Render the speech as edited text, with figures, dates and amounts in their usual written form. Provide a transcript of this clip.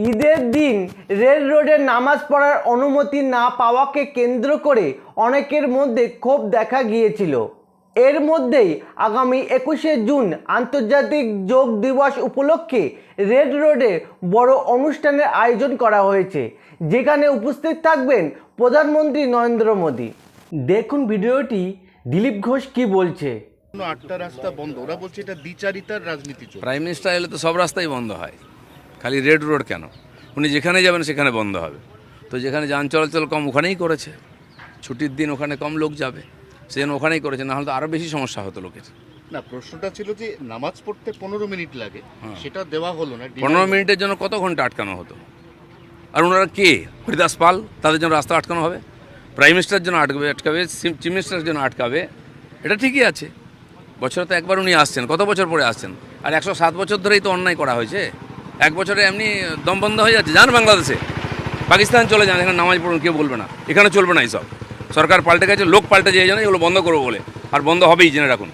ঈদের দিন রেল রোডে নামাজ পড়ার অনুমতি না পাওয়াকে কেন্দ্র করে অনেকের মধ্যে ক্ষোভ দেখা গিয়েছিল। এর মধ্যেই আগামী 21শে জুন আন্তর্জাতিক যোগ দিবস উপলক্ষে রেল রোডে বড় অনুষ্ঠানের আয়োজন করা হয়েছে, যেখানে উপস্থিত থাকবেন প্রধানমন্ত্রী নরেন্দ্র মোদী। দেখুন ভিডিওটি, দিলীপ ঘোষ কি বলছে। 8টা রাস্তা বন্ধ, ওরা বলছে এটা দ্বিচারিতার রাজনীতি চলছে। প্রাইম মিনিস্টার এলে তো সব রাস্তাই বন্ধ হয়, খালি রেড রোড কেন? উনি যেখানে যাবেন সেখানে বন্ধ হবে। তো যেখানে যান চলাচল কম ওখানেই করেছে, ছুটির দিন ওখানে কম লোক যাবে, সেজন্য ওখানেই করেছে, না হলে তো আরও বেশি সমস্যা হতো লোকের। না, প্রশ্নটা ছিল যে নামাজ পড়তে 15 মিনিট লাগে, সেটা দেওয়া হলো না। 15 মিনিটের জন্য কত ঘন্টা আটকানো হতো? আর ওনারা কে? হরিদাস পাল, তাদের জন্য রাস্তা আটকানো হবে? প্রাইম মিনিস্টারের জন্য আটকাবে, চিফ মিনিস্টারের জন্য আটকাবে? এটা ঠিকই আছে, বছরে তো একবার উনি আসছেন, কত বছর পরে আসছেন? আর 107 বছর ধরেই তো অন্যায় করা হয়েছে। এক বছরে এমনি দম বন্ধ হয়ে যাচ্ছে। যান বাংলাদেশে, পাকিস্তান চলে যান, এখানে নামাজ পড়ুন, কেউ বলবে না। এখানে চলবে না এইসব। সরকার পাল্টে গেছে, লোক পাল্টে যায়, জানে এগুলো বন্ধ করবো বলে, আর বন্ধ হবেই, জেনে রাখুন।